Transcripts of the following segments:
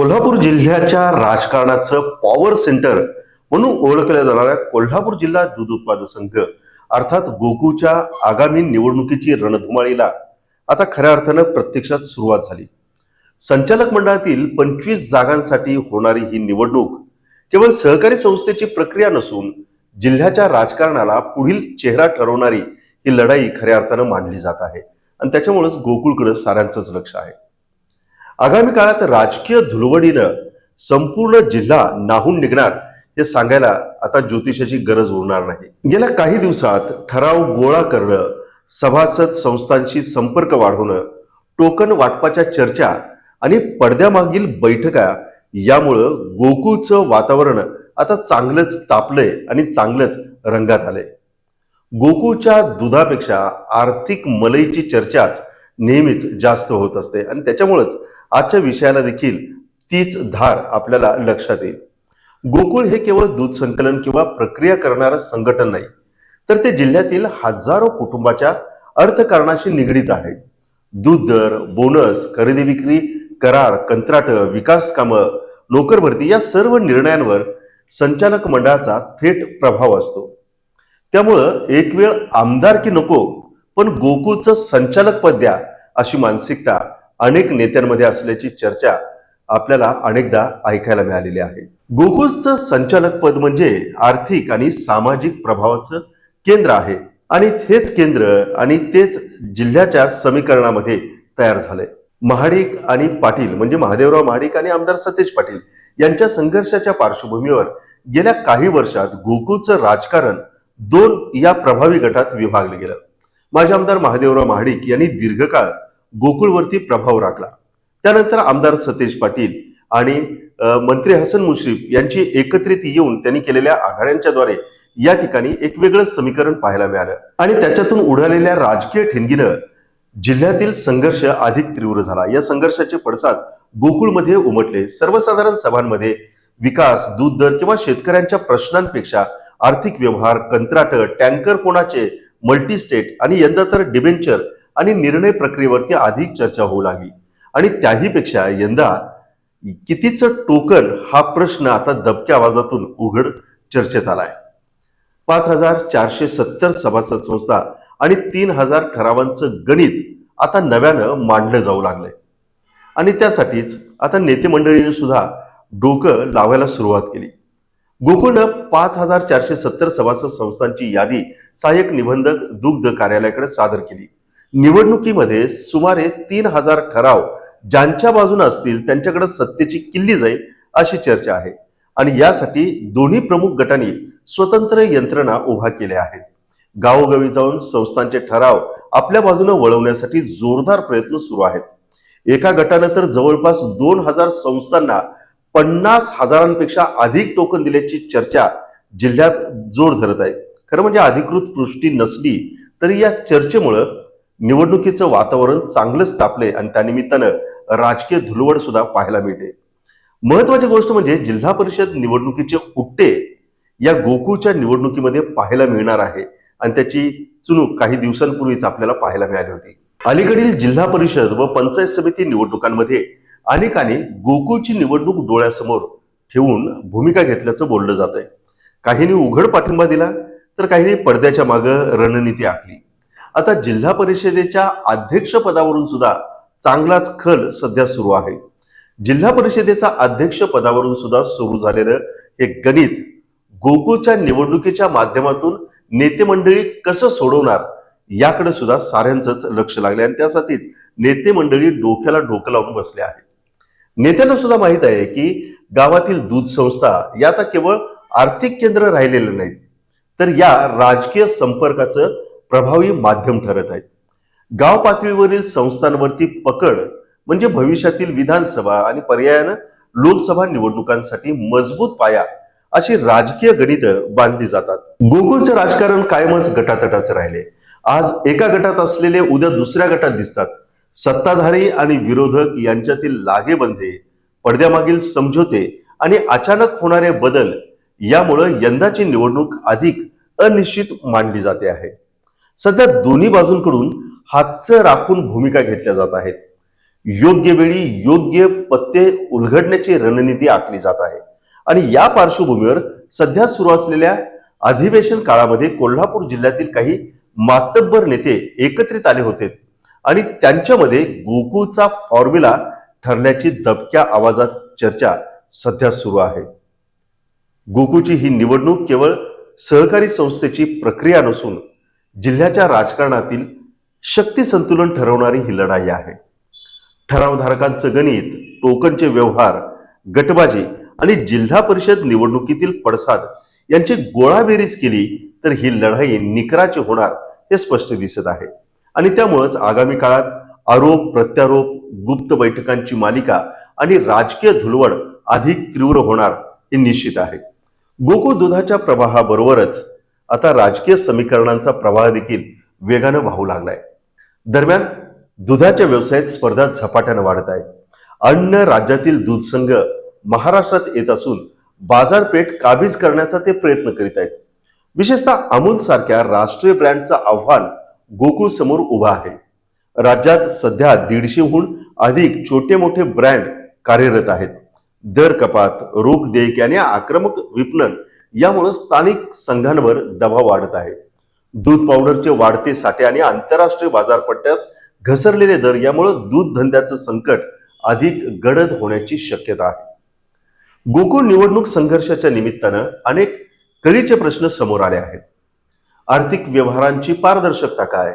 कोल्हापूर जिल्ह्याच्या राजकारणाचं power centre म्हणून ओळखल्या जाणाऱ्या कोल्हापूर जिल्हा दूध उत्पादक संघ अर्थात गोकुळच्या आगामी निवडणुकीची रणधुमाळीला आता खऱ्या अर्थानं प्रत्यक्षात सुरुवात झाली. संचालक मंडळातील 25 जागांसाठी होणारी ही निवडणूक केवळ सहकारी संस्थेची प्रक्रिया नसून जिल्ह्याच्या राजकारणाला पुढील चेहरा ठरवणारी ही लढाई खऱ्या अर्थानं मांडली जात आहे आणि त्याच्यामुळेच गोकुळकडे साऱ्यांचंच लक्ष आहे. आगामी काळात राजकीय धुलवडीनं संपूर्ण जिल्हा नाहून निघणार हे सांगायला आता ज्योतिषाची गरज उरणार नाही. गेल्या काही दिवसात ठराव गोळा करणं, सभासद संस्थांशी संपर्क वाढवणं, टोकन वाटपाच्या चर्चा आणि पडद्यामागील बैठका यामुळं गोकुळचं वातावरण आता चांगलंच तापलंय आणि चांगलंच रंगात आलंय. गोकुळच्या दुधापेक्षा आर्थिक मलईची चर्चाच नेहमीच जास्त होत असते आणि त्याच्यामुळेच आजच्या विषयाला देखील तीच धार आपल्याला लक्षात येईल. गोकुळ हे केवळ दूध संकलन किंवा प्रक्रिया करणारं संघटन नाही, तर ते जिल्ह्यातील हजारो कुटुंबाच्या अर्थकारणाशी निगडीत आहे. दूध दर, बोनस, खरेदी विक्री करार, कंत्राट, विकास कामं, नोकर भरती या सर्व निर्णयांवर संचालक मंडळाचा थेट प्रभाव असतो. त्यामुळं एक वेळ आमदारकी नको पण गोकुळचं संचालक पद द्या अशी मानसिकता अनेक नेत्यांमध्ये असल्याची चर्चा आपल्याला अनेकदा ऐकायला मिळालेली आहे. गोकुळचं संचालक पद म्हणजे आर्थिक आणि सामाजिक प्रभावाचं केंद्र आहे आणि तेच केंद्र आणि तेच जिल्ह्याच्या समीकरणामध्ये तयार झालंय. महाडिक आणि पाटील म्हणजे महादेवराव महाडिक आणि आमदार सतेज पाटील यांच्या संघर्षाच्या पार्श्वभूमीवर गेल्या काही वर्षात गोकुळचं राजकारण दोन या प्रभावी गटात विभागलं गेलं. माजी आमदार महादेवराव महाडिक यांनी दीर्घकाळ गोकुळवरती प्रभाव राखला. त्यानंतर आमदार सतेज पाटील आणि मंत्री हसन मुश्रीफ यांची एकत्रित येऊन त्यांनी केलेल्या आघाड्यांच्या द्वारे या ठिकाणी एक वेगळं समीकरण पाहायला मिळालं आणि त्याच्यातून उडालेल्या राजकीय ठिणगीनं जिल्ह्यातील संघर्ष अधिक तीव्र झाला. या संघर्षाचे पडसाद गोकुळमध्ये उमटले. सर्वसाधारण सभांमध्ये विकास, दूध दर किंवा शेतकऱ्यांच्या प्रश्नांपेक्षा आर्थिक व्यवहार, कंत्राट, टँकर कोणाचे, मल्टी स्टेट आणि यंदा तर डिबेंचर आणि निर्णय प्रक्रियेवरती अधिक चर्चा होऊ लागली. आणि त्याही पेक्षा यंदा कितीचं टोकन हा प्रश्न आता दबक्या आवाजातून उघड चर्चेत आलाय. 5470 सभासद संस्था आणि 3000 ठरावांचं गणित आता नव्यानं मांडलं जाऊ लागलंय आणि त्यासाठीच आता नेते मंडळींनी सुद्धा डोकं लावायला सुरुवात केली. गोकुळनं 5470 सभासद संस्थांची यादी सहाय्यक निबंधक दुग्ध कार्यालयाकडे सादर केली. निवडणुकीमध्ये सुमारे 3000 ठराव ज्यांच्या बाजूने असतील त्यांच्याकडे सत्तेची किल्ली जाईल अशी चर्चा आहे आणि यासाठी दोन्ही प्रमुख गटांनी स्वतंत्र यंत्रणा उभा केल्या आहेत. गावोगावी जाऊन संस्थांचे ठराव आपल्या बाजूने वळवण्यासाठी जोरदार प्रयत्न सुरू आहेत. एका गटानं तर जवळपास 2000 संस्थांना 50,000पेक्षा अधिक टोकन दिल्याची चर्चा जिल्ह्यात जोर धरत आहे. खरं म्हणजे अधिकृत पुष्टी नसली तरी या चर्चेमुळे निवडणुकीचं वातावरण चांगलंच तापले आणि त्यानिमित्तानं राजकीय धुलवड सुद्धा पाहायला मिळते. महत्वाची गोष्ट म्हणजे जिल्हा परिषद निवडणुकीचे उट्टे या गोकुळच्या निवडणुकीमध्ये पाहायला मिळणार आहे आणि त्याची चुणूक काही दिवसांपूर्वीच आपल्याला पाहायला मिळाली होती. अलीकडील जिल्हा परिषद व पंचायत समिती निवडणुकांमध्ये अनेकांनी गोकुळची निवडणूक डोळ्यासमोर ठेवून भूमिका घेतल्याचं बोललं जात आहे. काहींनी उघड पाठिंबा दिला तर काहींनी पडद्याच्या मागे रणनीती आखली. आता जिल्हा परिषदेच्या अध्यक्ष पदावरून सुद्धा चांगलाच खल सध्या सुरू आहे. जिल्हा परिषदेचा अध्यक्ष पदावरून सुद्धा सुरू झालेलं हे गणित गोकुळच्या निवडणुकीच्या माध्यमातून नेते मंडळी कसं सोडवणार याकडे सुद्धा साऱ्यांचंच लक्ष लागले आणि त्यासाठीच नेते मंडळी डोक्याला डोकं लावून बसले आहेत. नेत्यांना सुद्धा माहित आहे की गावातील दूध संस्था या आता केवळ आर्थिक केंद्र राहिलेलं नाहीत तर या राजकीय संपर्काचं प्रभावी माध्यम ठरत आहेत. गाव पातळीवरील संस्थांवरती पकड म्हणजे भविष्यातील विधानसभा आणि पर्यायानं लोकसभा निवडणुकांसाठी मजबूत पाया अशी राजकीय गणितं बांधली जातात. गोकुळचं राजकारण कायमच गटातटाचं राहिले. आज एका गटात असलेले उद्या दुसऱ्या गटात दिसतात. सत्ताधारी आणि विरोधक यांच्यातील लागेबंधे, पडद्यामागील समझोते आणि अचानक होणारे बदल यामुळे यंदाची निवडणूक अधिक अनिश्चित मानली जाते आहे. सध्या दोन्ही बाजूंकडून हातचं राखून भूमिका घेतल्या जात आहेत. योग्य वेळी योग्य पत्ते उलगडण्याची रणनीती आखली जात आहे. आणि या पार्श्वभूमीवर सध्या सुरू असलेल्या अधिवेशन काळामध्ये कोल्हापूर जिल्ह्यातील काही मातब्बर नेते एकत्रित आले होते आणि त्यांच्यामध्ये गोकुळचा फॉर्म्युला ठरल्याची दबक्या आवाजात चर्चा सध्या सुरू आहे. गोकुळची ही निवडणूक केवळ सहकारी संस्थेची प्रक्रिया नसून जिल्ह्याच्या राजकारणातील शक्ती संतुलन ठरवणारी ही लढाई आहे. ठरावधारकांचं गणित, टोकनचे व्यवहार, गटबाजी आणि जिल्हा परिषद निवडणुकीतील पडसाद यांची गोळाबेरीज केली तर ही लढाई निकराची होणार हे स्पष्ट दिसत आहे. आणि त्यामुळेच आगामी काळात आरोप प्रत्यारोप, गुप्त बैठकांची मालिका आणि राजकीय धुलवड अधिक तीव्र होणार हे निश्चित आहे. गोकुळ दुधाच्या प्रवाहाबरोबरच आता राजकीय समीकरणांचा प्रवाह देखील वेगानं वाहू लागलाय. दरम्यान दुधाच्या व्यवसायात स्पर्धा झपाट्यानं वाढत आहे. अन्य राज्यातील दूध संघ महाराष्ट्रात येत असून बाजारपेठ काबीज करण्याचा ते प्रयत्न करीत आहेत. विशेषतः अमूल सारख्या राष्ट्रीय ब्रँडचं आव्हान गोकुळ समोर उभं आहे. राज्यात सध्या 150हून अधिक छोटे मोठे ब्रँड कार्यरत आहेत. दर कपात, रोख देयक आणि आक्रमक विपणन यामुळे स्थानिक संघांवर दबाव वाढत आहे. दूध पावडरचे वाढते साठे आणि आंतरराष्ट्रीय बाजारपेठेत घसरलेले दर यामुळे दूध धंद्याचं संकट अधिक गडद होण्याची शक्यता आहे. गोकुळ निवडणूक संघर्षाच्या निमित्तानं अनेक कळीचे प्रश्न समोर आले आहेत. आर्थिक व्यवहारांची पारदर्शकता काय,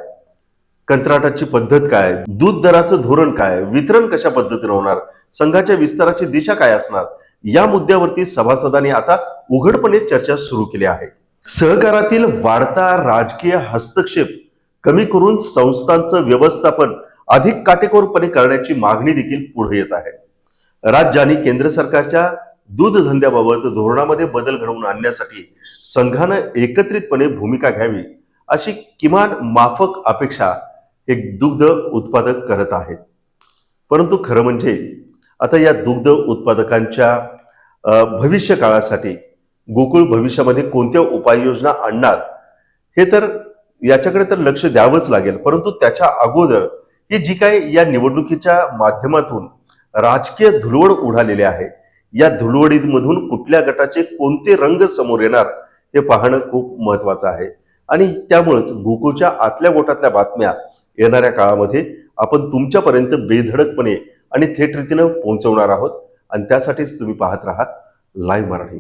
कंत्राटाची पद्धत काय, दूध दराचं धोरण काय, वितरण कशा पद्धतीने होणार, संघाच्या विस्ताराची दिशा काय असणार, या मुद्द्यावरती सभासदांनी आता उघडपणे चर्चा सुरू केली आहे. सहकारातील वाढता राजकीय हस्तक्षेप कमी करून संस्थांचं व्यवस्थापन अधिक काटेकोरपणे करण्याची मागणी देखील पुढे येत आहे. राज्य आणि केंद्र सरकारच्या दूध धंद्याबाबत धोरणामध्ये बदल घडवून आणण्यासाठी संघानं एकत्रितपणे भूमिका घ्यावी अशी किमान माफक अपेक्षा एक दुग्ध उत्पादक करत आहेत. परंतु खरं म्हणजे आता या दुग्ध उत्पादकांच्या भविष्य काळासाठी गोकुळ भविष्यामध्ये कोणत्या उपाययोजना आणणार हे तर याच्याकडे तर लक्ष द्यावंच लागेल. परंतु त्याच्या अगोदर ही जी काय या निवडणुकीच्या माध्यमातून राजकीय धुळवड उडालेली आहे, या धुळवडीमधून कुठल्या गटाचे कोणते रंग समोर येणार हे पाहणं खूप महत्वाचं आहे. आणि त्यामुळेच गोकुळच्या आतल्या गोटातल्या बातम्या येणाऱ्या काळामध्ये आपण तुमच्यापर्यंत बेधडकपणे आणि थेट रीतीनं पोहोचवणार आहोत. आणि त्यासाठीच तुम्ही पाहत राहा लाईव्ह मराठी.